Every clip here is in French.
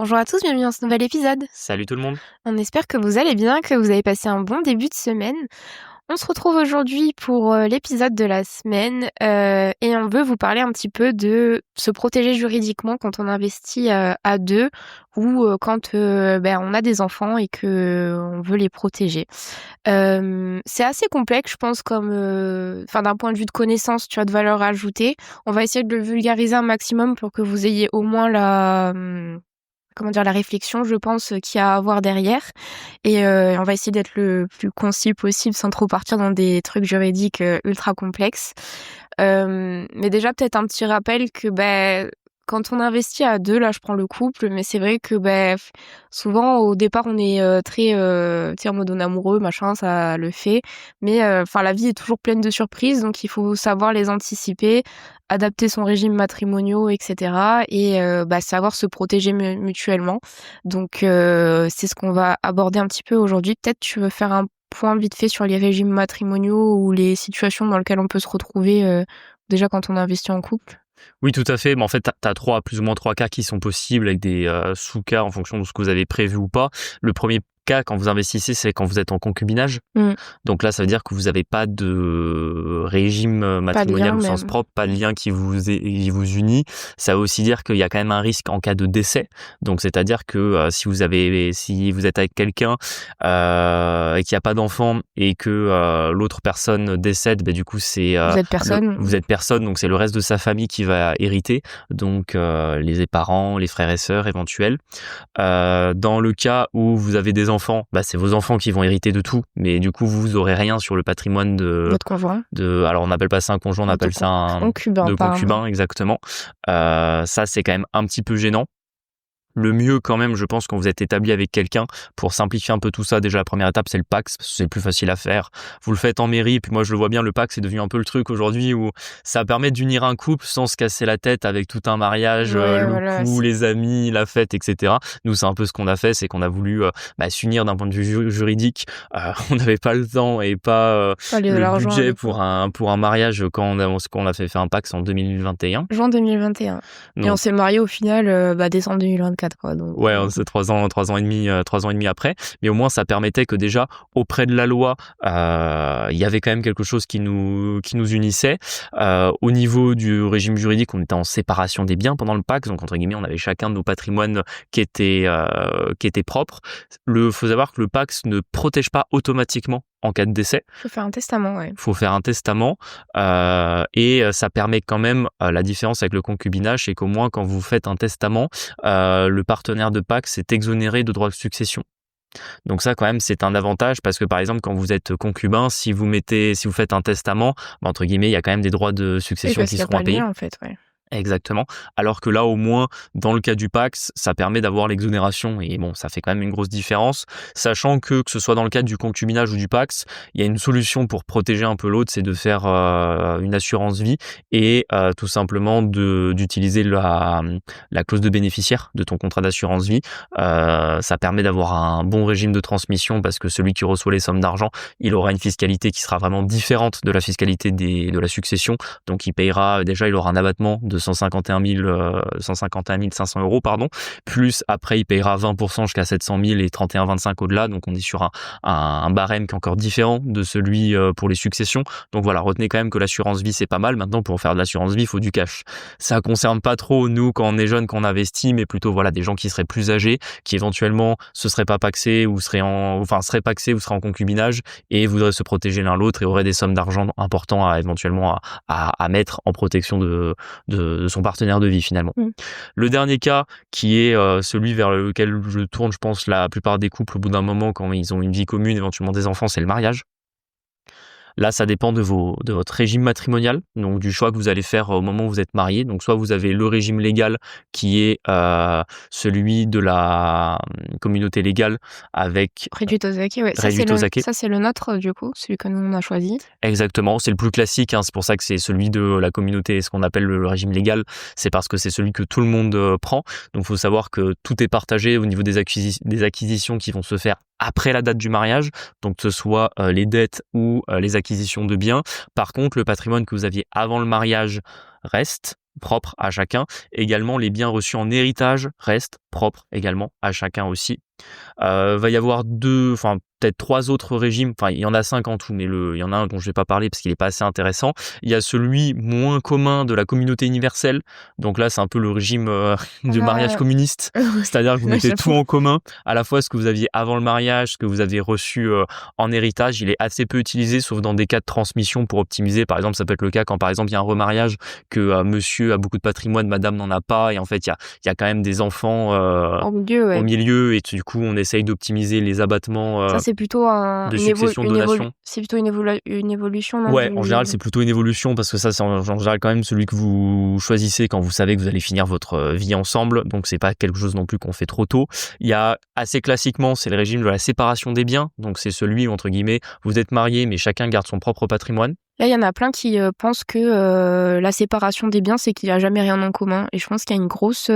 Bonjour à tous, bienvenue dans ce nouvel épisode. Salut tout le monde. On espère que vous allez bien, que vous avez passé un bon début de semaine. On se retrouve aujourd'hui pour l'épisode de la semaine et on veut vous parler un petit peu de se protéger juridiquement quand on investit à deux ou quand on a des enfants et que on veut les protéger. C'est assez complexe, je pense, comme, d'un point de vue de connaissance, tu as de valeur ajoutée. On va essayer de le vulgariser un maximum pour que vous ayez au moins la réflexion, je pense, qu'il y a à avoir derrière. Et on va essayer d'être le plus concis possible sans trop partir dans des trucs juridiques ultra complexes. Mais déjà, peut-être un petit rappel que quand on investit à deux, là je prends le couple, mais c'est vrai que souvent au départ on est très en mode on est amoureux, machin, ça le fait. Mais la vie est toujours pleine de surprises, donc il faut savoir les anticiper, adapter son régime matrimonial, etc. Et savoir se protéger mutuellement. Donc c'est ce qu'on va aborder un petit peu aujourd'hui. Peut-être tu veux faire un point vite fait sur les régimes matrimoniaux ou les situations dans lesquelles on peut se retrouver déjà quand on investit en couple. Oui, tout à fait. Mais en fait, tu as plus ou moins trois cas qui sont possibles avec des sous-cas en fonction de ce que vous avez prévu ou pas. Le premier cas, quand vous investissez, c'est quand vous êtes en concubinage. Donc là, ça veut dire que vous n'avez pas de régime matrimonial au sens propre, pas de lien qui vous unit. Ça veut aussi dire qu'il y a quand même un risque en cas de décès. Donc c'est-à-dire que si vous êtes avec quelqu'un et qu'il n'y a pas d'enfant et que l'autre personne décède, du coup c'est vous êtes personne, donc c'est le reste de sa famille qui va hériter. Donc les parents, les frères et sœurs éventuels. Dans le cas où vous avez des enfants, c'est vos enfants qui vont hériter de tout, mais du coup vous aurez rien sur le patrimoine de votre conjoint. Alors on n'appelle pas ça un conjoint, on appelle ça un concubin, exactement. Ça c'est quand même un petit peu gênant. Le mieux quand même, je pense, quand vous êtes établi avec quelqu'un, pour simplifier un peu tout ça, déjà la première étape c'est le PACS, parce que c'est le plus facile à faire. Vous le faites en mairie, et puis moi je le vois bien, le PACS est devenu un peu le truc aujourd'hui où ça permet d'unir un couple sans se casser la tête avec tout un mariage, les amis, la fête, etc. Nous c'est un peu ce qu'on a fait, c'est qu'on a voulu s'unir d'un point de vue juridique. On n'avait pas le temps et pas le budget pour un mariage quand on a fait un PACS en 2021. Juin 2021. Donc, et on s'est mariés au final décembre 2024. Donc, c'est 3 ans et demi après, mais au moins ça permettait que déjà auprès de la loi il y avait quand même quelque chose qui nous unissait. Au niveau du régime juridique, on était en séparation des biens pendant le PACS, donc entre guillemets on avait chacun de nos patrimoines qui étaient propres. Faut savoir que le PACS ne protège pas automatiquement en cas de décès. Faut faire un testament, Faut faire un testament et ça permet quand même la différence avec le concubinage, c'est qu'au moins quand vous faites un testament, le partenaire de PACS est exonéré de droits de succession. Donc ça quand même c'est un avantage parce que par exemple quand vous êtes concubin, si vous faites un testament, entre guillemets il y a quand même des droits de succession qui seront à payer. En fait, Exactement. Alors que là, au moins, dans le cas du PACS, ça permet d'avoir l'exonération et ça fait quand même une grosse différence. Sachant que ce soit dans le cadre du concubinage ou du PACS, il y a une solution pour protéger un peu l'autre, c'est de faire une assurance vie et tout simplement d'utiliser la clause de bénéficiaire de ton contrat d'assurance vie. Ça permet d'avoir un bon régime de transmission parce que celui qui reçoit les sommes d'argent, il aura une fiscalité qui sera vraiment différente de la fiscalité de la succession. Donc il aura un abattement de 151 500 euros, plus après il payera 20% jusqu'à 700 000 et 31,25 au-delà, donc on est sur un barème qui est encore différent de celui pour les successions. Donc voilà, retenez quand même que l'assurance vie c'est pas mal. Maintenant pour faire de l'assurance vie il faut du cash. Ça concerne pas trop nous quand on est jeune, quand on investit, mais plutôt des gens qui seraient plus âgés, qui éventuellement se seraient pas pacsés ou seraient en concubinage et voudraient se protéger l'un l'autre et auraient des sommes d'argent importantes à mettre en protection de son partenaire de vie finalement. Le dernier cas qui est celui vers lequel je tourne, je pense, la plupart des couples au bout d'un moment quand ils ont une vie commune, éventuellement des enfants, c'est le mariage. Là, ça dépend de votre régime matrimonial, donc du choix que vous allez faire au moment où vous êtes marié. Donc, soit vous avez le régime légal qui est celui de la communauté légale avec Réduit aux acquis, ça c'est le nôtre du coup, celui que nous on a choisi. Exactement, c'est le plus classique, c'est pour ça que c'est celui de la communauté, ce qu'on appelle le régime légal, c'est parce que c'est celui que tout le monde prend. Donc, il faut savoir que tout est partagé au niveau des acquisitions qui vont se faire après la date du mariage, donc que ce soit les dettes ou les acquisitions de biens. Par contre, le patrimoine que vous aviez avant le mariage reste. propres à chacun. Également, les biens reçus en héritage restent propres également à chacun aussi. Va y avoir peut-être 3 autres régimes, enfin il y en a 5 en tout, mais il y en a un dont je vais pas parler parce qu'il est pas assez intéressant. Il y a celui moins commun de la communauté universelle, donc là c'est un peu le régime du mariage communiste, c'est-à-dire que vous mettez tout en commun, à la fois ce que vous aviez avant le mariage, ce que vous avez reçu en héritage. Il est assez peu utilisé sauf dans des cas de transmission pour optimiser. Par exemple, ça peut être le cas quand par exemple il y a un remariage que monsieur a beaucoup de patrimoine, madame n'en a pas, et en fait il y a quand même des enfants au milieu, et du coup on essaye d'optimiser les abattements ça c'est plutôt de succession de donation. C'est plutôt une évolution, non, Ouais, en général c'est plutôt une évolution parce que ça c'est en général quand même celui que vous choisissez quand vous savez que vous allez finir votre vie ensemble, donc c'est pas quelque chose non plus qu'on fait trop tôt. Il y a assez classiquement, c'est le régime de la séparation des biens, donc c'est celui où entre guillemets vous êtes mariés mais chacun garde son propre patrimoine. Là, il y en a plein qui pensent que la séparation des biens, c'est qu'il n'y a jamais rien en commun. Et je pense qu'il y a une grosse,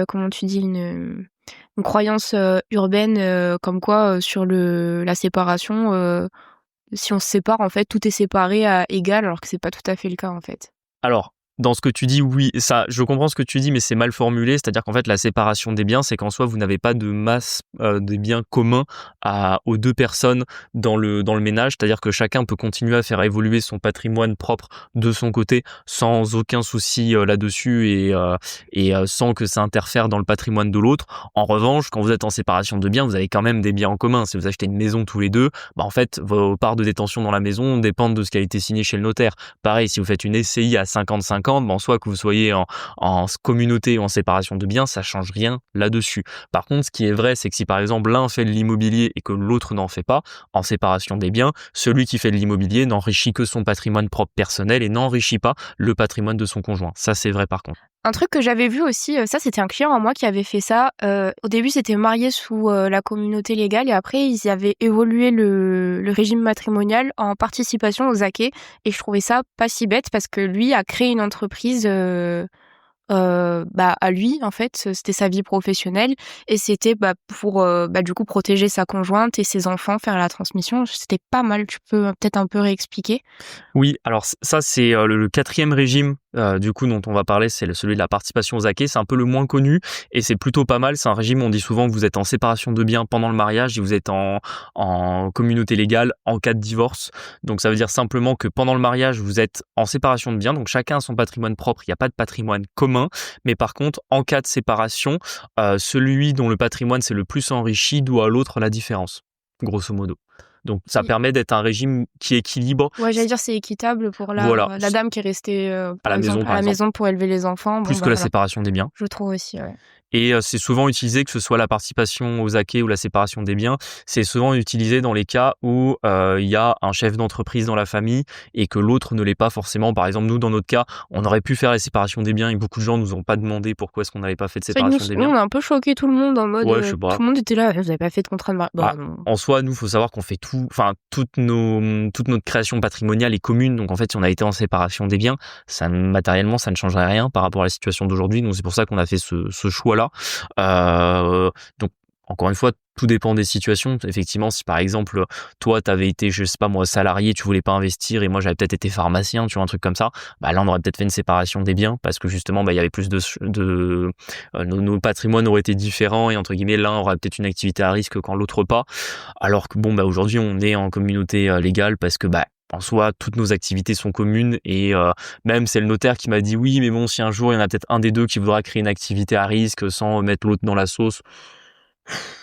comment tu dis, une croyance urbaine comme quoi sur la séparation, si on se sépare, en fait, tout est séparé à égal, alors que c'est pas tout à fait le cas, en fait. Alors, dans ce que tu dis, oui, ça, je comprends ce que tu dis, mais c'est mal formulé. C'est-à-dire qu'en fait, la séparation des biens, c'est qu'en soi, vous n'avez pas de masse des biens communs aux 2 personnes dans le ménage. C'est-à-dire que chacun peut continuer à faire évoluer son patrimoine propre de son côté sans aucun souci là-dessus et sans que ça interfère dans le patrimoine de l'autre. En revanche, quand vous êtes en séparation de biens, vous avez quand même des biens en commun. Si vous achetez une maison tous les deux, en fait, vos parts de détention dans la maison dépendent de ce qui a été signé chez le notaire. Pareil, si vous faites une SCI à 50-50, soit que vous soyez en communauté ou en séparation de biens, ça change rien là-dessus. Par contre, ce qui est vrai, c'est que si par exemple l'un fait de l'immobilier et que l'autre n'en fait pas, en séparation des biens, celui qui fait de l'immobilier n'enrichit que son patrimoine propre personnel et n'enrichit pas le patrimoine de son conjoint. Ça, c'est vrai par contre. Un truc que j'avais vu aussi, ça c'était un client à moi qui avait fait ça. Au début, c'était marié sous la communauté légale et après, ils avaient évolué le régime matrimonial en participation aux ZAC. Et je trouvais ça pas si bête parce que lui a créé une entreprise à lui, en fait. C'était sa vie professionnelle et c'était pour du coup protéger sa conjointe et ses enfants, faire la transmission. C'était pas mal. Tu peux peut-être un peu réexpliquer? Oui, alors ça c'est le 4e régime du coup dont on va parler, c'est celui de la participation aux acquis. C'est un peu le moins connu et c'est plutôt pas mal. C'est un régime où on dit souvent que vous êtes en séparation de biens pendant le mariage et vous êtes en communauté légale en cas de divorce. Donc ça veut dire simplement que pendant le mariage, vous êtes en séparation de biens, donc chacun a son patrimoine propre, il n'y a pas de patrimoine commun. Mais par contre, en cas de séparation, celui dont le patrimoine s'est le plus enrichi doit à l'autre la différence, grosso modo. Donc ça permet d'être un régime qui équilibre. Ouais, j'allais dire c'est équitable pour la dame qui est restée à la maison pour élever les enfants. Plus que la séparation des biens. Je trouve aussi, ouais. Et c'est souvent utilisé, que ce soit la participation aux acquis ou la séparation des biens, c'est souvent utilisé dans les cas où il y a un chef d'entreprise dans la famille et que l'autre ne l'est pas forcément. Par exemple, nous, dans notre cas, on aurait pu faire la séparation des biens et beaucoup de gens nous ont pas demandé pourquoi est-ce qu'on n'avait pas fait de séparation des biens. On a un peu choqué tout le monde en mode tout le monde était là, vous n'avez pas fait de contrat de mariage. En soi, nous, faut savoir qu'on fait tout, toute notre création patrimoniale est commune. Donc en fait, si on a été en séparation des biens, matériellement, ça ne changerait rien par rapport à la situation d'aujourd'hui. Donc c'est pour ça qu'on a fait ce choix-là. Donc encore une fois, tout dépend des situations. Effectivement, si par exemple toi t'avais été, je sais pas moi, salarié, tu voulais pas investir et moi j'avais peut-être été pharmacien, tu vois, un truc comme ça, là on aurait peut-être fait une séparation des biens parce que justement il y avait plus nos patrimoines auraient été différents et entre guillemets l'un aurait peut-être une activité à risque quand l'autre pas. Alors que aujourd'hui on est en communauté légale parce que en soi, toutes nos activités sont communes et même c'est le notaire qui m'a dit oui, mais bon, si un jour il y en a peut-être un des deux qui voudra créer une activité à risque sans mettre l'autre dans la sauce.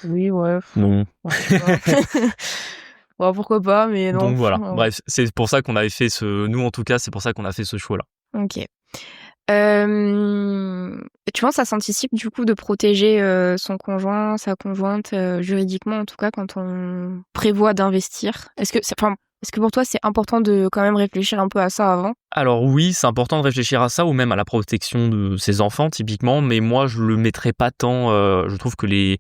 Oui, ouais. Non. Bon, pourquoi pas, mais non. Donc voilà. Bref, c'est pour ça qu'on avait fait nous en tout cas, c'est pour ça qu'on a fait ce choix-là. Ok. Tu penses que ça s'anticipe du coup de protéger son conjoint, sa conjointe, juridiquement en tout cas, quand on prévoit d'investir? Est-ce que pour toi c'est important de quand même réfléchir un peu à ça avant? Alors oui, c'est important de réfléchir à ça ou même à la protection de ses enfants typiquement, mais moi je le mettrais pas tant. Je trouve que les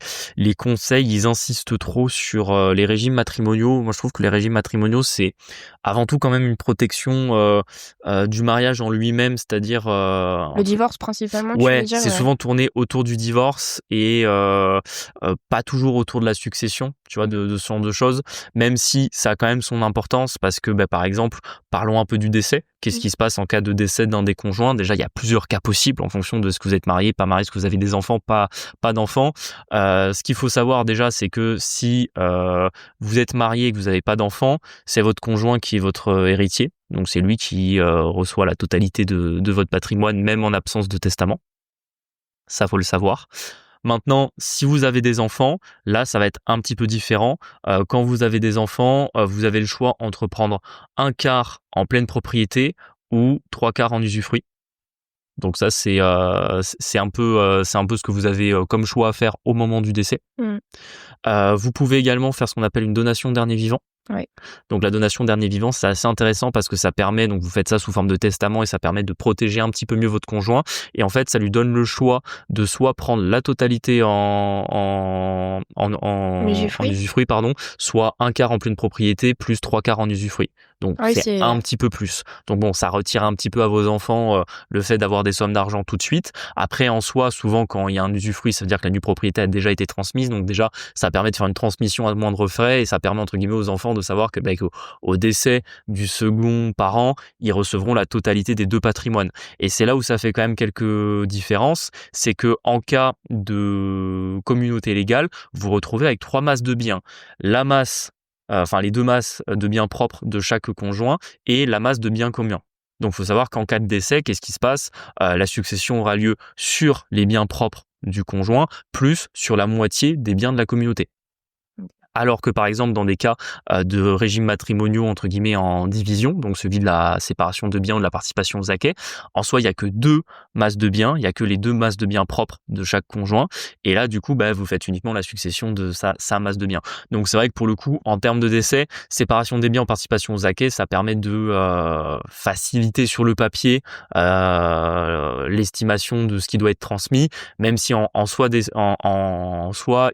conseils ils insistent trop sur les régimes matrimoniaux. Moi je trouve que les régimes matrimoniaux c'est avant tout quand même une protection du mariage en lui-même, c'est-à-dire le divorce principalement. Ouais, tu veux dire, c'est souvent tourné autour du divorce et pas toujours autour de la succession, tu vois, de ce genre de choses. Même si ça a quand même son importance parce que par exemple, parlons un peu du décès. Qu'est-ce qui se passe en cas de décès d'un des conjoints? Déjà, il y a plusieurs cas possibles en fonction de ce que vous êtes marié, pas marié, est-ce que vous avez des enfants, pas d'enfants. Ce qu'il faut savoir déjà, c'est que si vous êtes marié et que vous n'avez pas d'enfants, c'est votre conjoint qui est votre héritier. Donc c'est lui qui reçoit la totalité de votre patrimoine, même en absence de testament. Ça, faut le savoir. Maintenant, si vous avez des enfants, là, ça va être un petit peu différent. Quand vous avez des enfants, vous avez le choix entre prendre un quart en pleine propriété ou trois quarts en usufruit. Donc ça, c'est un peu ce que vous avez comme choix à faire au moment du décès. Vous pouvez également faire ce qu'on appelle une donation dernier vivant. Ouais. Donc la donation dernier vivant, c'est assez intéressant parce que ça permet, donc vous faites ça sous forme de testament et ça permet de protéger un petit peu mieux votre conjoint. Et en fait, ça lui donne le choix de soit prendre la totalité en usufruit, pardon, soit un quart en pleine propriété plus trois quarts en usufruit. Donc c'est un petit peu plus. Donc bon, ça retire un petit peu à vos enfants le fait d'avoir des sommes d'argent tout de suite. Après, en soi, souvent quand il y a un usufruit, ça veut dire que la nue propriété a déjà été transmise. Donc déjà, ça permet de faire une transmission à moindre frais et ça permet entre guillemets aux enfants de savoir que qu'au décès du second parent, ils recevront la totalité des deux patrimoines. Et c'est là où ça fait quand même quelques différences, c'est que en cas de communauté légale, vous vous retrouvez avec trois masses de biens. La masse, les deux masses de biens propres de chaque conjoint et la masse de biens communs. Donc il faut savoir qu'en cas de décès, qu'est-ce qui se passe? La succession aura lieu sur les biens propres du conjoint, plus sur la moitié des biens de la communauté. Alors que par exemple dans des cas de régimes matrimoniaux entre guillemets en division, donc celui de la séparation de biens ou de la participation aux acquets, en soi il y a que deux masses de biens, il y a que les deux masses de biens propres de chaque conjoint, et là du coup vous faites uniquement la succession de sa masse de biens. Donc c'est vrai que pour le coup en termes de décès, séparation des biens ou participation aux acquets, ça permet de faciliter sur le papier l'estimation de ce qui doit être transmis, même si en soi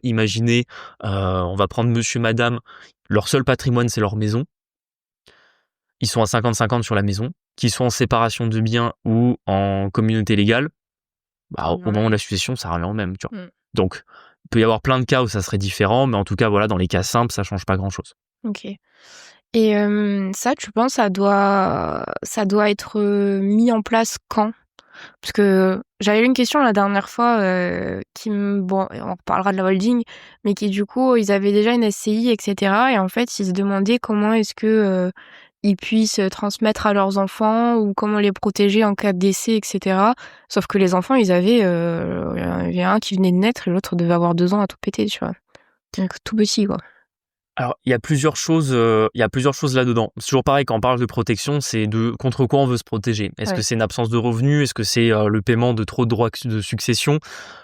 imaginez on va prendre monsieur, madame, leur seul patrimoine, c'est leur maison. Ils sont à 50-50 sur la maison. Qu'ils soient en séparation de biens ou en communauté légale, au moment de la succession, ça revient au même, tu vois. Donc, il peut y avoir plein de cas où ça serait différent, mais en tout cas, voilà, dans les cas simples, ça change pas grand-chose. Ok. Et ça, tu penses, ça doit être mis en place quand? Parce que j'avais eu une question la dernière fois on reparlera de la holding, mais qui du coup ils avaient déjà une SCI, etc. Et en fait ils se demandaient comment est-ce que ils puissent transmettre à leurs enfants ou comment les protéger en cas de décès, etc. Sauf que les enfants il y avait un qui venait de naître et l'autre devait avoir 2 ans à tout péter, tu vois. Donc tout petit quoi. Alors, il y a plusieurs choses là-dedans. C'est toujours pareil, quand on parle de protection, c'est de contre quoi on veut se protéger. Est-ce que c'est une absence de revenus? Est-ce que c'est le paiement de trop de droits de succession?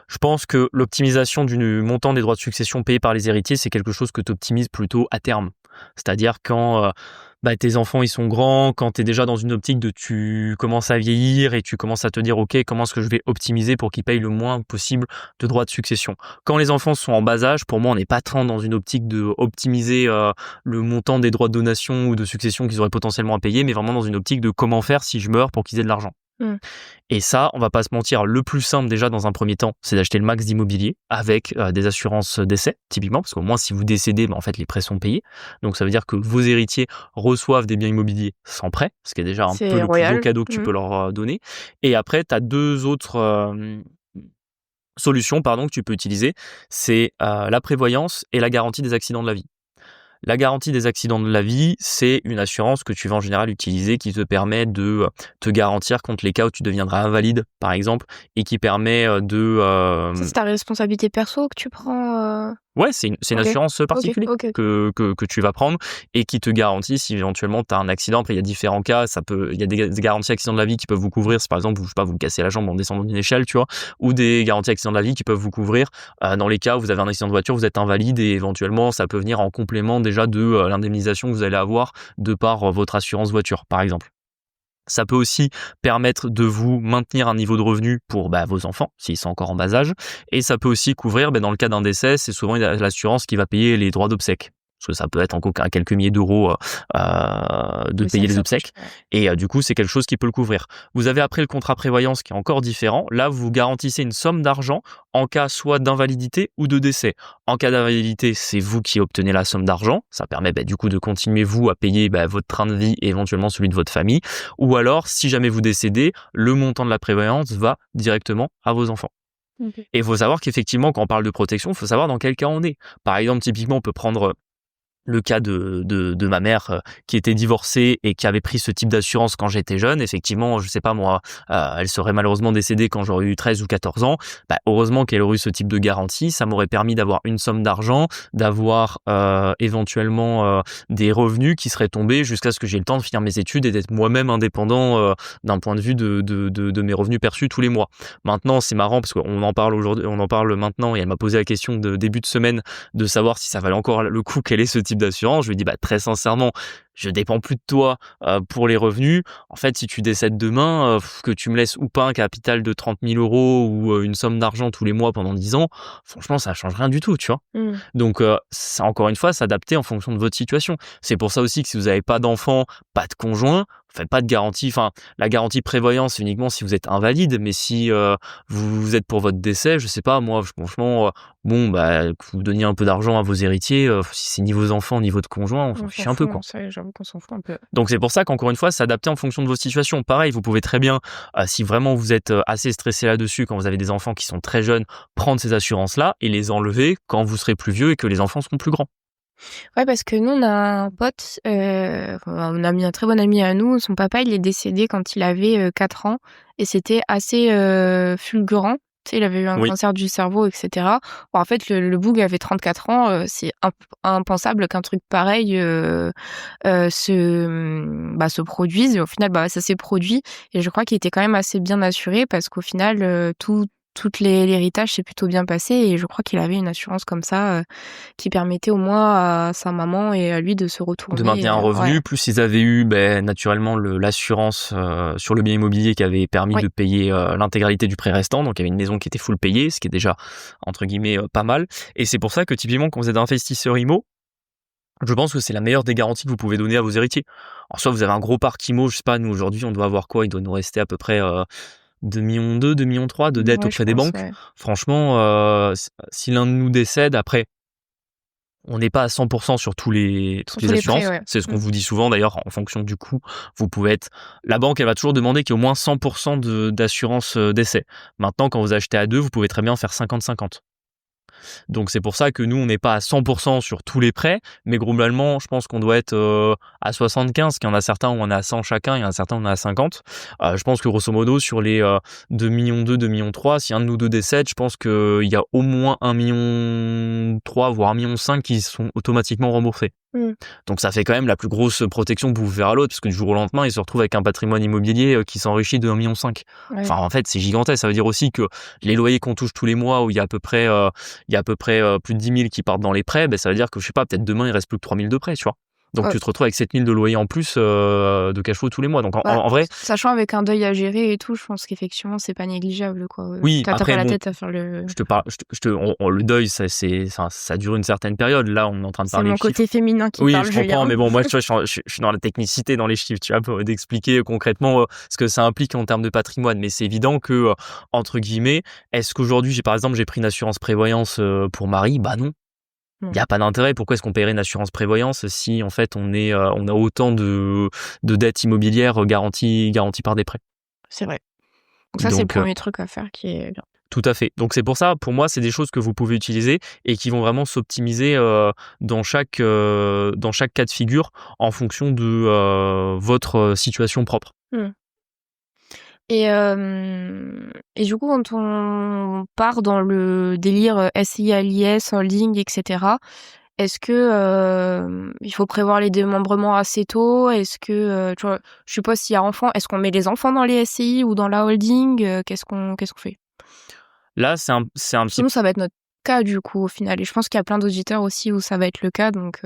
Je pense que l'optimisation du montant des droits de succession payés par les héritiers, c'est quelque chose que tu optimises plutôt à terme. C'est-à-dire quand tes enfants ils sont grands, quand tu es déjà dans une optique de tu commences à vieillir et tu commences à te dire ok, comment est-ce que je vais optimiser pour qu'ils payent le moins possible de droits de succession. Quand les enfants sont en bas âge, pour moi on n'est pas tant dans une optique de optimiser le montant des droits de donation ou de succession qu'ils auraient potentiellement à payer, mais vraiment dans une optique de comment faire si je meurs pour qu'ils aient de l'argent. Et ça, on va pas se mentir, le plus simple déjà dans un premier temps, c'est d'acheter le max d'immobilier avec des assurances décès, typiquement, parce qu'au moins si vous décédez, en fait les prêts sont payés. Donc ça veut dire que vos héritiers reçoivent des biens immobiliers sans prêt, ce qui est déjà un peu le plus beau cadeau que tu peux leur donner. Et après, tu as deux autres solutions que tu peux utiliser, c'est la prévoyance et la garantie des accidents de la vie. La garantie des accidents de la vie, c'est une assurance que tu vas en général utiliser qui te permet de te garantir contre les cas où tu deviendras invalide, par exemple, et qui permet de... Ça, c'est ta responsabilité perso que tu prends Ouais, c'est une assurance particulière que tu vas prendre et qui te garantit si éventuellement tu as un accident. Après, il y a différents cas. Il y a des garanties accidents de la vie qui peuvent vous couvrir si par exemple, vous cassez la jambe en descendant d'une échelle, tu vois, ou des garanties accidents de la vie qui peuvent vous couvrir dans les cas où vous avez un accident de voiture, vous êtes invalide et éventuellement ça peut venir en complément déjà de l'indemnisation que vous allez avoir de par votre assurance voiture, par exemple. Ça peut aussi permettre de vous maintenir un niveau de revenu pour vos enfants, s'ils sont encore en bas âge. Et ça peut aussi couvrir, dans le cas d'un décès, c'est souvent l'assurance qui va payer les droits d'obsèques. parce que ça peut être encore à quelques milliers d'euros de Oui, payer les ça obsèques. coûte, ouais. Et du coup, c'est quelque chose qui peut le couvrir. Vous avez après le contrat prévoyance qui est encore différent. Là, vous garantissez une somme d'argent en cas soit d'invalidité ou de décès. En cas d'invalidité, c'est vous qui obtenez la somme d'argent. Ça permet du coup de continuer vous à payer votre train de vie et éventuellement celui de votre famille. Ou alors, si jamais vous décédez, le montant de la prévoyance va directement à vos enfants. OK. Et il faut savoir qu'effectivement, quand on parle de protection, il faut savoir dans quel cas on est. Par exemple, typiquement, on peut prendre le cas de ma mère qui était divorcée et qui avait pris ce type d'assurance quand j'étais jeune. Effectivement, je sais pas moi, elle serait malheureusement décédée quand j'aurais eu 13 ou 14 ans. Heureusement qu'elle aurait eu ce type de garantie. Ça m'aurait permis d'avoir une somme d'argent, d'avoir éventuellement des revenus qui seraient tombés jusqu'à ce que j'ai le temps de finir mes études et d'être moi-même indépendant d'un point de vue de mes revenus perçus tous les mois. Maintenant, c'est marrant parce qu'on en parle aujourd'hui, on en parle maintenant et elle m'a posé la question de début de semaine de savoir si ça valait encore le coup quel est ce type d'assurance. Je lui dis très sincèrement, je dépends plus de toi pour les revenus. En fait, si tu décèdes demain, que tu me laisses ou pas un capital de 30 000 euros ou une somme d'argent tous les mois pendant 10 ans, franchement, ça change rien du tout, tu vois. Mmh. Donc, ça, encore une fois, s'adapter en fonction de votre situation. C'est pour ça aussi que si vous n'avez pas d'enfant, pas de conjoint, faites pas de garantie. Enfin, la garantie prévoyance, c'est uniquement si vous êtes invalide, mais si vous êtes pour votre décès, je sais pas, moi, franchement, que vous donniez un peu d'argent à vos héritiers, si c'est ni vos enfants, ni votre conjoint, on s'en On fiche s'en un peu, fout, quoi. ça, j'avoue qu'on s'en fout un peu. Donc c'est pour ça qu'encore une fois, s'adapter en fonction de vos situations. Pareil, vous pouvez très bien, si vraiment vous êtes assez stressé là-dessus, quand vous avez des enfants qui sont très jeunes, prendre ces assurances-là et les enlever quand vous serez plus vieux et que les enfants seront plus grands. Ouais, parce que nous, on a un pote, un très bon ami à nous. Son papa, il est décédé quand il avait 4 ans et c'était assez fulgurant. Tu sais, il avait eu un Oui, cancer du cerveau, etc. Bon, en fait, le boug avait 34 ans. C'est impensable qu'un truc pareil se produise. Et au final, ça s'est produit. Et je crois qu'il était quand même assez bien assuré parce qu'au final, l'héritage s'est plutôt bien passé. Et je crois qu'il avait une assurance comme ça qui permettait au moins à sa maman et à lui de se de retourner. maintenir un Ouais. revenu, plus ils avaient eu naturellement l'assurance sur le bien immobilier qui avait permis Oui. de payer l'intégralité du prêt restant. Donc il y avait une maison qui était full payée, ce qui est déjà, entre guillemets, pas mal. Et c'est pour ça que typiquement, quand vous êtes investisseur IMO, je pense que c'est la meilleure des garanties que vous pouvez donner à vos héritiers. En soit vous avez un gros parc IMO, je sais pas, nous aujourd'hui on doit avoir quoi? Il doit nous rester à peu près 2,2 millions, 2,3 millions de dettes Ouais, je auprès des pense, banques. ouais. Franchement, si l'un de nous décède, après, on n'est pas à 100% sur toutes Sur les tous les prêts, assurances. ouais. C'est ce qu'on Mmh. vous dit souvent d'ailleurs, en fonction du coût, vous pouvez être. La banque, elle va toujours demander qu'il y ait au moins 100% d'assurance décès. Maintenant, quand vous achetez à deux, vous pouvez très bien faire 50-50. Donc c'est pour ça que nous, on n'est pas à 100% sur tous les prêts, mais globalement, je pense qu'on doit être à 75, qu'il y en a certains où on est à 100 chacun, il y en a certains où on est à 50. Je pense que grosso modo, sur les 2,2 millions, 2,3 millions, si un de nous deux décède, je pense qu'il y a au moins 1,3 million, voire 1,5 million qui sont automatiquement remboursés. Mmh. Donc ça fait quand même la plus grosse protection que vous pouvez faire à l'autre, parce que du jour au lendemain, il se retrouve avec un patrimoine immobilier qui s'enrichit de 1,5 million. Ouais. Enfin, en fait, c'est gigantesque. Ça veut dire aussi que les loyers qu'on touche tous les mois, où il y a à peu près, plus de 10 000 qui partent dans les prêts, ça veut dire que, je sais pas, peut-être demain, il reste plus que 3 000 de prêts, tu vois. Donc Ouais. tu te retrouves avec 7 000 de loyer en plus de cash flow tous les mois. Donc en vrai, Sachant avec un deuil à gérer et tout, je pense qu'effectivement, c'est pas négligeable, quoi. oui, T'as après, pas la bon, tête à faire le... je te parle, le deuil, ça dure une certaine période. Là, on est en train de C'est parler mon de chiffres. côté féminin qui Oui, parle, je Julien. comprends, mais bon, moi, tu vois, je suis dans la technicité, dans les chiffres, tu vois, d'expliquer concrètement ce que ça implique en termes de patrimoine. Mais c'est évident que, entre guillemets, est-ce qu'aujourd'hui, par exemple, j'ai pris une assurance prévoyance pour Marie? Bah non. Il n'y a pas d'intérêt. Pourquoi est-ce qu'on paierait une assurance prévoyance si, en fait, on a autant de dettes immobilières garanties par des prêts? C'est vrai. Donc ça, c'est le premier truc à faire qui est bien. Tout à fait. Donc c'est pour ça, pour moi, c'est des choses que vous pouvez utiliser et qui vont vraiment s'optimiser dans chaque cas de figure en fonction de votre situation propre. Mmh. Et du coup, quand on part dans le délire SCI, LIS, holding, etc., est-ce que il faut prévoir les démembrements assez tôt? Est-ce que, tu vois, je suppose s'il y a enfant, est-ce qu'on met les enfants dans les SCI ou dans la holding? Qu'est-ce qu'on fait? Là, c'est un Parce petit que nous, ça va être notre cas du coup au final, et je pense qu'il y a plein d'auditeurs aussi où ça va être le cas, donc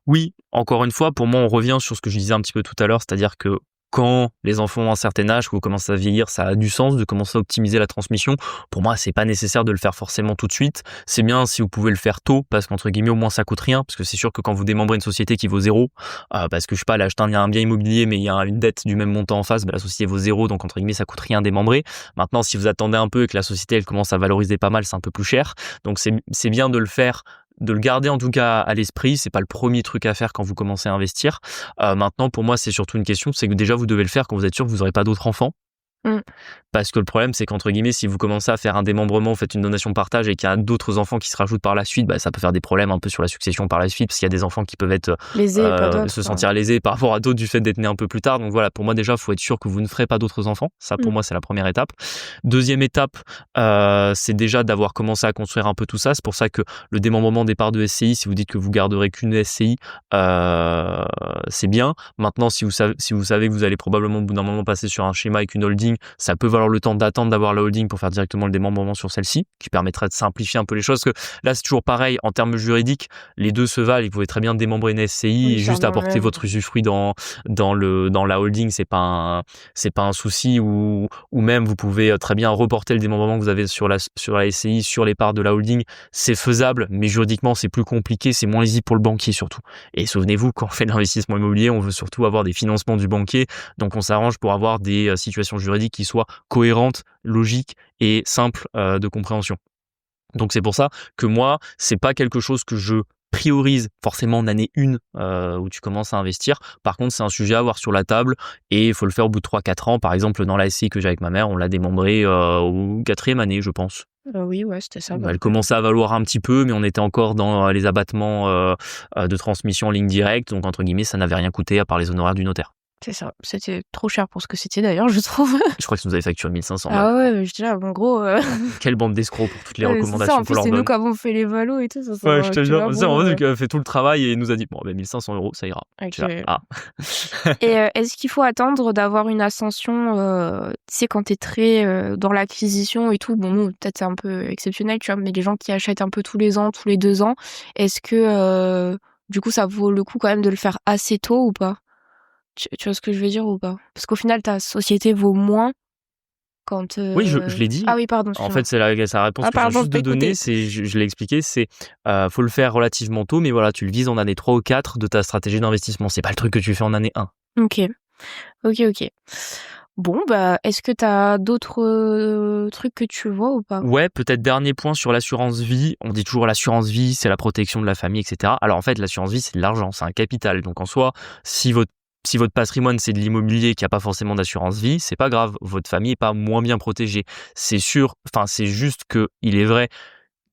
Oui, encore une fois, pour moi, on revient sur ce que je disais un petit peu tout à l'heure, c'est-à-dire que quand les enfants ont un certain âge, que vous commencez à vieillir, ça a du sens de commencer à optimiser la transmission. Pour moi, c'est pas nécessaire de le faire forcément tout de suite. C'est bien si vous pouvez le faire tôt, parce qu'entre guillemets, au moins ça coûte rien, parce que c'est sûr que quand vous démembrez une société qui vaut zéro, parce que je sais pas, là, il y a un bien immobilier, mais il y a une dette du même montant en face, la société vaut zéro, donc entre guillemets, ça coûte rien à démembrer. Maintenant, si vous attendez un peu et que la société, elle commence à valoriser pas mal, c'est un peu plus cher. Donc c'est bien de le faire, de le garder en tout cas à l'esprit. C'est pas le premier truc à faire quand vous commencez à investir. Maintenant, pour moi, c'est surtout une question, c'est que déjà vous devez le faire quand vous êtes sûr que vous n'aurez pas d'autres enfants. Parce que le problème, c'est qu'entre guillemets, si vous commencez à faire un démembrement, vous faites une donation partage et qu'il y a d'autres enfants qui se rajoutent par la suite, ça peut faire des problèmes un peu sur la succession par la suite, parce qu'il y a des enfants qui peuvent être Lésés, pas d'autres, se sentir lésés par rapport à d'autres du fait d'être nés un peu plus tard. Donc voilà, pour moi déjà, il faut être sûr que vous ne ferez pas d'autres enfants. Ça, pour moi, c'est la première étape. Deuxième étape, c'est déjà d'avoir commencé à construire un peu tout ça. C'est pour ça que le démembrement des parts de SCI, si vous dites que vous garderez qu'une SCI, c'est bien. Maintenant, si vous savez que vous allez probablement au bout d'un moment passer sur un schéma avec une holding, ça peut valoir le temps d'attendre d'avoir la holding pour faire directement le démembrement sur celle-ci, qui permettrait de simplifier un peu les choses. Parce que là, c'est toujours pareil, en termes juridiques, les deux se valent. Vous pouvez très bien démembrer une SCI et juste apporter votre usufruit dans la holding. C'est pas un souci, ou même vous pouvez très bien reporter le démembrement que vous avez sur la SCI sur les parts de la holding. C'est faisable, mais juridiquement, c'est plus compliqué, c'est moins lisible pour le banquier surtout. Et souvenez-vous, quand on fait de l'investissement immobilier, on veut surtout avoir des financements du banquier. Donc on s'arrange pour avoir des situations juridiques qui soient cohérentes, logiques et simples de compréhension. Donc c'est pour ça que moi, c'est pas quelque chose que je priorise forcément en année 1 où tu commences à investir. Par contre, c'est un sujet à avoir sur la table et il faut le faire au bout de 3-4 ans. Par exemple, dans la SCI que j'ai avec ma mère, on l'a démembrée au 4e année, je pense. Oui, ouais, c'était ça. Elle commençait à valoir un petit peu, mais on était encore dans les abattements de transmission en ligne directe. Donc, entre guillemets, ça n'avait rien coûté à part les honoraires du notaire. C'est ça. C'était trop cher pour ce que c'était d'ailleurs, je trouve. Je crois que ça nous avait facturé 1500 Ah ouais, j'étais là, en gros. Quelle bande d'escrocs pour toutes les c'est recommandations ça, en plus, qu'on leur c'est nous donne. qui avons fait les valos et tout. Ça, Ouais, je te jure. bon, En fait, elle a fait tout le travail et nous a dit 1500 €, ça ira. Okay. Ah. Et est-ce qu'il faut attendre d'avoir une ascension, tu sais, quand t'es très dans l'acquisition et tout, bon, nous, peut-être c'est un peu exceptionnel, tu vois, mais les gens qui achètent un peu tous les ans, tous les 2 ans, est-ce que du coup, ça vaut le coup quand même de le faire assez tôt ou pas? Tu vois ce que je veux dire ou pas? Parce qu'au final, ta société vaut moins quand. Oui, je l'ai dit. Ah oui, pardon. En fait, c'est la réponse que je viens juste de donner. Je l'ai expliqué. C'est faut le faire relativement tôt, mais voilà, tu le vises en année 3 ou 4 de ta stratégie d'investissement. C'est pas le truc que tu fais en année 1. Ok. Bon, est-ce que t'as d'autres trucs que tu vois ou pas? Ouais, peut-être dernier point sur l'assurance vie. On dit toujours l'assurance vie, c'est la protection de la famille, etc. Alors en fait, l'assurance vie, c'est de l'argent, c'est un capital. Donc en soi, si votre patrimoine, c'est de l'immobilier qui n'a pas forcément d'assurance vie, c'est pas grave. Votre famille n'est pas moins bien protégée. C'est sûr, c'est juste qu'il est vrai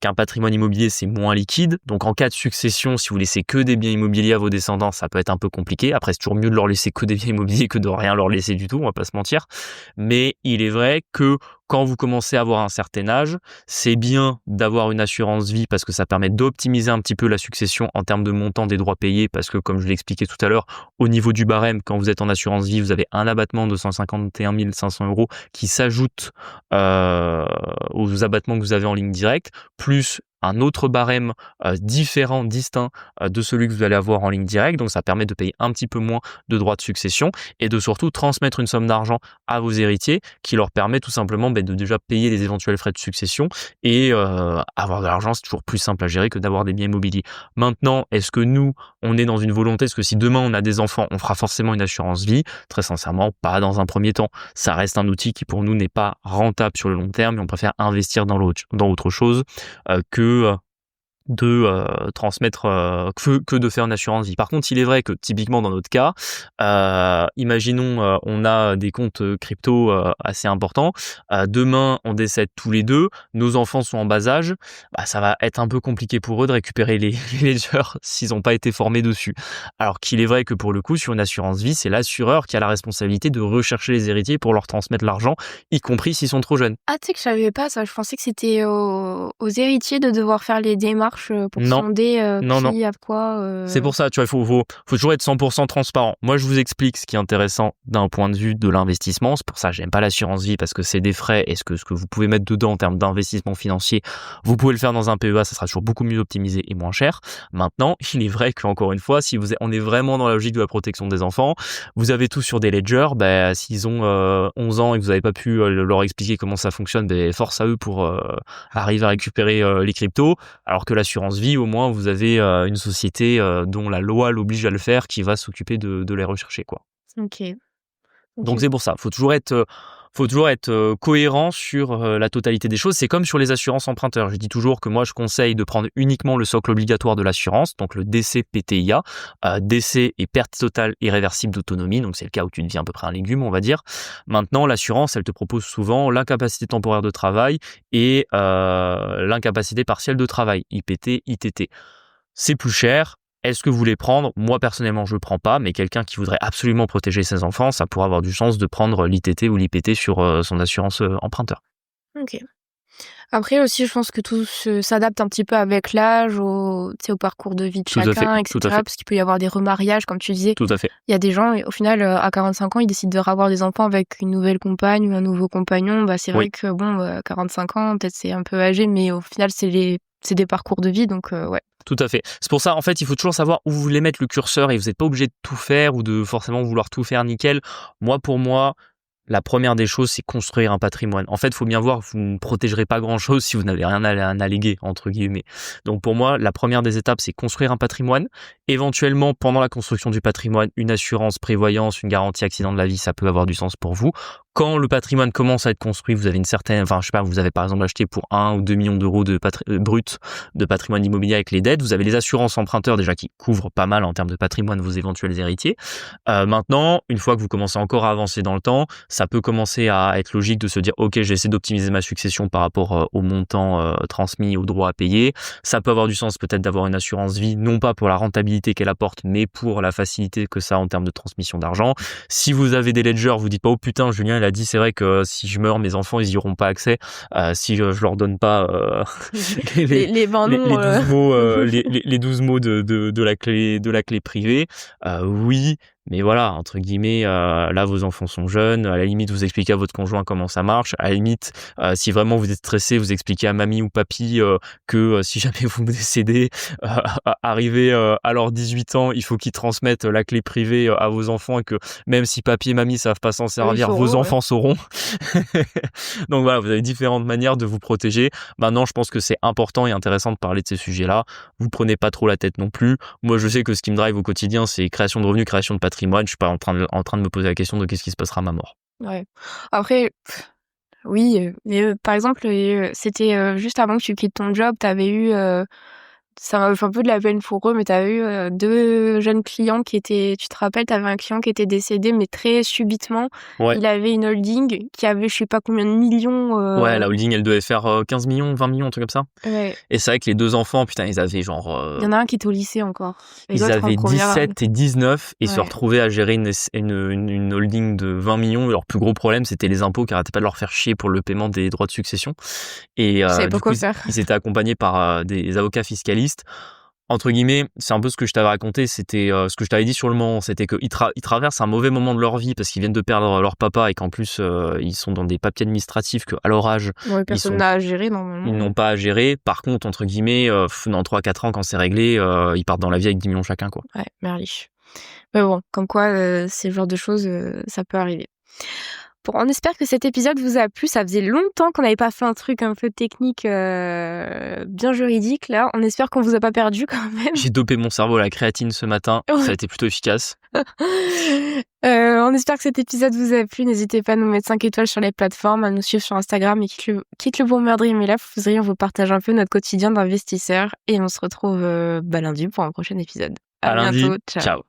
qu'un patrimoine immobilier, c'est moins liquide. Donc, en cas de succession, si vous laissez que des biens immobiliers à vos descendants, ça peut être un peu compliqué. Après, c'est toujours mieux de leur laisser que des biens immobiliers que de rien leur laisser du tout, on va pas se mentir. Mais il est vrai que quand vous commencez à avoir un certain âge, c'est bien d'avoir une assurance vie parce que ça permet d'optimiser un petit peu la succession en termes de montant des droits payés, parce que comme je l'ai expliqué tout à l'heure, au niveau du barème, quand vous êtes en assurance vie, vous avez un abattement de 151 500 € qui s'ajoute aux abattements que vous avez en ligne directe, plus un autre barème différent, distinct de celui que vous allez avoir en ligne directe. Donc ça permet de payer un petit peu moins de droits de succession et de surtout transmettre une somme d'argent à vos héritiers qui leur permet tout simplement de déjà payer les éventuels frais de succession et avoir de l'argent, c'est toujours plus simple à gérer que d'avoir des biens immobiliers. Maintenant, est-ce que nous, on est dans une volonté, est-ce que si demain on a des enfants, on fera forcément une assurance vie? Très sincèrement, pas dans un premier temps. Ça reste un outil qui pour nous n'est pas rentable sur le long terme et on préfère investir dans autre chose que de transmettre que de faire une assurance vie. Par contre, il est vrai que typiquement dans notre cas, imaginons on a des comptes crypto assez importants, demain on décède tous les deux, nos enfants sont en bas âge, ça va être un peu compliqué pour eux de récupérer les ledgers s'ils n'ont pas été formés dessus. Alors qu'il est vrai que pour le coup, sur une assurance vie, c'est l'assureur qui a la responsabilité de rechercher les héritiers pour leur transmettre l'argent, y compris s'ils sont trop jeunes. Ah, tu sais que je savais pas ça, je pensais que c'était aux héritiers de devoir faire les démarches démarches pour Non. sonder Non. qui a quoi C'est pour ça, tu vois, faut toujours être 100% transparent. Moi, je vous explique ce qui est intéressant d'un point de vue de l'investissement. C'est pour ça que j'aime pas l'assurance vie, parce que c'est des frais, et ce que vous pouvez mettre dedans en termes d'investissement financier, vous pouvez le faire dans un PEA, ça sera toujours beaucoup mieux optimisé et moins cher. Maintenant, il est vrai qu'encore une fois, si on est vraiment dans la logique de la protection des enfants, vous avez tout sur des ledgers, s'ils ont 11 ans et que vous n'avez pas pu leur expliquer comment ça fonctionne, force à eux pour arriver à récupérer les cryptos, alors que l'assurance vie, au moins, vous avez une société dont la loi l'oblige à le faire, qui va s'occuper de les rechercher, quoi. Ok. Donc c'est pour ça, faut toujours être cohérent sur la totalité des choses. C'est comme sur les assurances emprunteurs. Je dis toujours que moi, je conseille de prendre uniquement le socle obligatoire de l'assurance, donc le DC-PTIA, décès et perte totale irréversible d'autonomie. Donc c'est le cas où tu deviens à peu près un légume, on va dire. Maintenant, l'assurance, elle te propose souvent l'incapacité temporaire de travail et l'incapacité partielle de travail, IPT, ITT. C'est plus cher. Est-ce que vous voulez prendre? Moi, personnellement, je ne prends pas, mais quelqu'un qui voudrait absolument protéger ses enfants, ça pourrait avoir du sens de prendre l'ITT ou l'IPT sur son assurance emprunteur. Ok. Après aussi, je pense que tout s'adapte un petit peu avec l'âge, au parcours de vie de Tout à fait, chacun, tout à etc. fait. Parce qu'il peut y avoir des remariages, comme tu disais. Tout à fait. Il y a des gens, et au final, à 45 ans, ils décident de avoir des enfants avec une nouvelle compagne ou un nouveau compagnon. C'est vrai que, à 45 ans, peut-être c'est un peu âgé, mais au final, c'est des parcours de vie, donc ouais. Tout à fait. C'est pour ça, en fait, il faut toujours savoir où vous voulez mettre le curseur, et vous n'êtes pas obligé de tout faire ou de forcément vouloir tout faire nickel. Pour moi, la première des choses, c'est construire un patrimoine. En fait, il faut bien voir, vous ne protégerez pas grand-chose si vous n'avez rien à léguer, entre guillemets. Donc pour moi, la première des étapes, c'est construire un patrimoine. Éventuellement, pendant la construction du patrimoine, une assurance prévoyance, une garantie accident de la vie, ça peut avoir du sens pour vous. Quand le patrimoine commence à être construit, vous avez vous avez par exemple acheté pour 1 ou 2 millions d'euros brut de patrimoine immobilier avec les dettes. Vous avez les assurances emprunteurs déjà qui couvrent pas mal en termes de patrimoine vos éventuels héritiers. Maintenant, une fois que vous commencez encore à avancer dans le temps, ça peut commencer à être logique de se dire ok, j'essaie d'optimiser ma succession par rapport au montant transmis, aux droits à payer. Ça peut avoir du sens peut-être d'avoir une assurance vie, non pas pour la rentabilité qu'elle apporte, mais pour la facilité que ça a en termes de transmission d'argent. Si vous avez des ledgers, vous dites pas oh putain, Julien il a dit c'est vrai que si je meurs, mes enfants ils y auront pas accès si je leur donne pas les 20 noms, les 12 mots les 12 mots de la clé privée. Oui, mais voilà, entre guillemets, là vos enfants sont jeunes, à la limite vous expliquez à votre conjoint comment ça marche, à la limite si vraiment vous êtes stressé, vous expliquez à mamie ou papy que si jamais vous décédez, arrivé à leurs 18 ans, il faut qu'ils transmettent la clé privée à vos enfants, et que même si papy et mamie savent pas s'en servir, vos enfants sauront. Donc voilà, vous avez différentes manières de vous protéger. Maintenant, je pense que c'est important et intéressant de parler de ces sujets-là. Vous prenez pas trop la tête non plus. Moi, je sais que ce qui me drive au quotidien, c'est création de revenus, création de patrimoine. Je suis pas en train de me poser la question de qu'est-ce qui se passera à ma mort. Ouais. Après, oui, mais par exemple, c'était juste avant que tu quittes ton job, t'avais eu ça m'a fait un peu de la peine pour eux, mais t'avais eu 2 jeunes clients tu te rappelles, t'avais un client qui était décédé, mais très subitement. Ouais. Il avait une holding qui avait je sais pas combien de millions. Ouais, la holding, elle devait faire 15 millions, 20 millions, un truc comme ça. Ouais. Et c'est vrai que les 2 enfants, putain, ils avaient genre... Il y en a un qui était au lycée encore. Ils avaient 17 et 19 et se retrouvaient à gérer une holding de 20 millions. Et leur plus gros problème, c'était les impôts qui arrêtaient pas de leur faire chier pour le paiement des droits de succession. Et du coup, ils étaient accompagnés par des avocats fiscalistes. Entre guillemets, c'est un peu ce que je t'avais raconté, c'était ce que je t'avais dit sur le moment, c'était qu'ils traversent un mauvais moment de leur vie parce qu'ils viennent de perdre leur papa et qu'en plus ils sont dans des papiers administratifs qu'à leur âge, personne n'a à gérer normalement. Ils n'ont pas à gérer. Par contre, entre guillemets, dans 3-4 ans, quand c'est réglé, ils partent dans la vie avec 10 millions chacun, quoi. Ouais, merliche. Mais bon, comme quoi, ce genre de choses, ça peut arriver. Bon, on espère que cet épisode vous a plu. Ça faisait longtemps qu'on n'avait pas fait un truc un peu technique, bien juridique. Là, on espère qu'on vous a pas perdu quand même. J'ai dopé mon cerveau à la créatine ce matin. Ouais. Ça a été plutôt efficace. On espère que cet épisode vous a plu. N'hésitez pas à nous mettre 5 étoiles sur les plateformes, à nous suivre sur Instagram et quitte le bon meurtrier. Mais là, on vous partage un peu notre quotidien d'investisseur. Et on se retrouve lundi pour un prochain épisode. À bientôt. Lundi. Ciao.